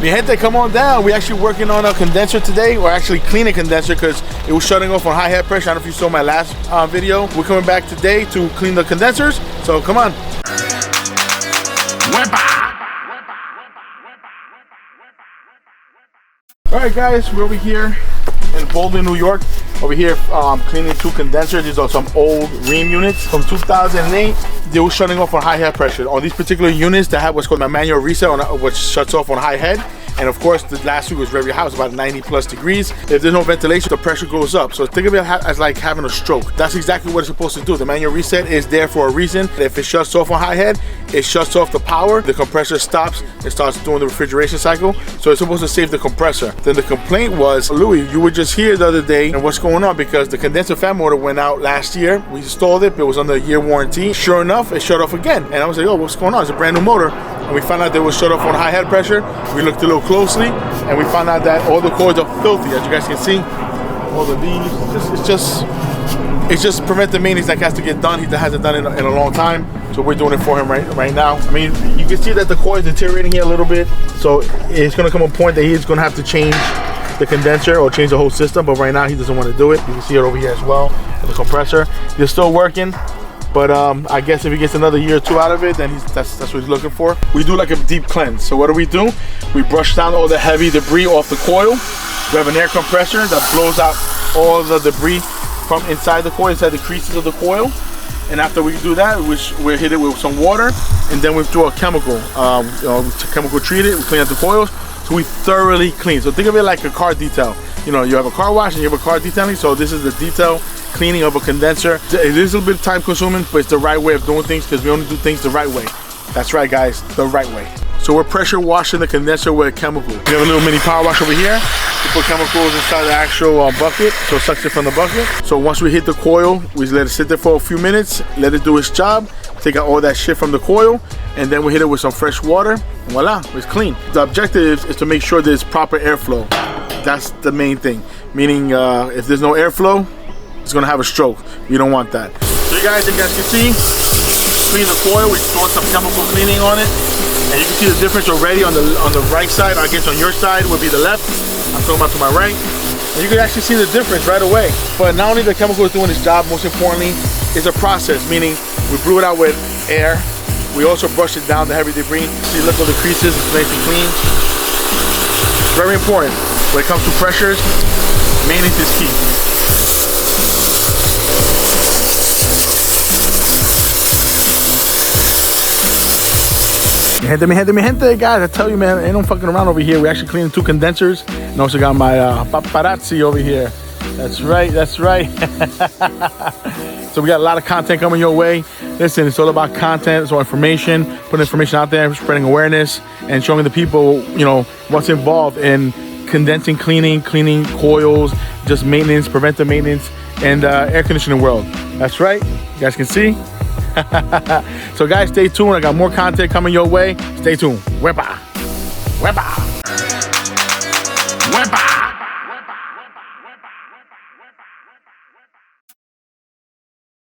Mi gente, come on down. We're actually working on a condenser today. We're actually cleaning a condenser because it was shutting off on high head pressure. I don't know if you saw my last video. We're coming back today to clean the condensers. So come on. All right, guys, we're over here in Baldwin, New York. Over here, cleaning 2 condensers. These are some old Ream units from 2008. They were shutting off on high head pressure. On these particular units, they have what's called a manual reset, which shuts off on high head. And of course, the last week was very hot, about 90+ degrees. If there's no ventilation, the pressure goes up. So think of it as like having a stroke. That's exactly what it's supposed to do. The manual reset is there for a reason. If it shuts off on high head, it shuts off the power. The compressor stops. It starts doing the refrigeration cycle. So it's supposed to save the compressor. Then the complaint was, Louis, you were just here the other day, and what's going on? Because the condenser fan motor went out last year. We installed it. It was under a year warranty. Sure enough, it shut off again. And I was like, oh, what's going on? It's a brand new motor. And we found out they were shut off on high head pressure. We looked a little closely, and we found out that all the coils are filthy, as you guys can see. All of these, it's just preventive maintenance that has to get done. He hasn't done it in a long time, so we're doing it for him right now. I mean, you can see that the coil is deteriorating here a little bit, so it's going to come a point that he's going to have to change the condenser or change the whole system. But right now, he doesn't want to do it. You can see it over here as well. And the compressor, they're still working. But I guess if he gets another year or 2 out of it, then that's what he's looking for. We do like a deep cleanse. So what do? We brush down all the heavy debris off the coil. We have an air compressor that blows out all the debris from inside the coil, inside the creases of the coil. And after we do that, we hit it with some water, and then we do a chemical. Chemical treat it, we clean out the coils. So we thoroughly clean. So think of it like a car detail. You know, you have a car wash and you have a car detailing. So this is the detail cleaning of a condenser. It is a little bit time consuming, but it's the right way of doing things because we only do things the right way. That's right, guys, the right way. So we're pressure washing the condenser with a chemical. We have a little mini power wash over here. We put chemicals inside the actual bucket, so it sucks it from the bucket. So once we hit the coil, we let it sit there for a few minutes, let it do its job, take out all that shit from the coil, and then we hit it with some fresh water. Voila, it's clean. The objective is to make sure there's proper airflow. That's the main thing. Meaning, if there's no airflow, it's gonna have a stroke. We don't want that. So you guys can see, clean the coil. We're doing some chemical cleaning on it, and you can see the difference already on the right side. I guess on your side would be the left. I'm talking about to my right, and you can actually see the difference right away. But not only the chemical is doing its job, most importantly, is a process. Meaning, we brew it out with air. We also brush it down the heavy debris. See, look at the creases. It's nice and clean. Very important. When it comes to pressures, maintenance is key. Mi gente, guys, I tell you, man, ain't no fucking around over here. We're actually cleaning 2 condensers, and also got my paparazzi over here. That's right. So we got a lot of content coming your way. Listen, it's all about content, it's all information, putting information out there, spreading awareness, and showing the people, you know, what's involved in condensing, cleaning coils, just maintenance, preventive maintenance, and air conditioning world. That's right. You guys can see. So guys, stay tuned. I got more content coming your way. Stay tuned. WEPA.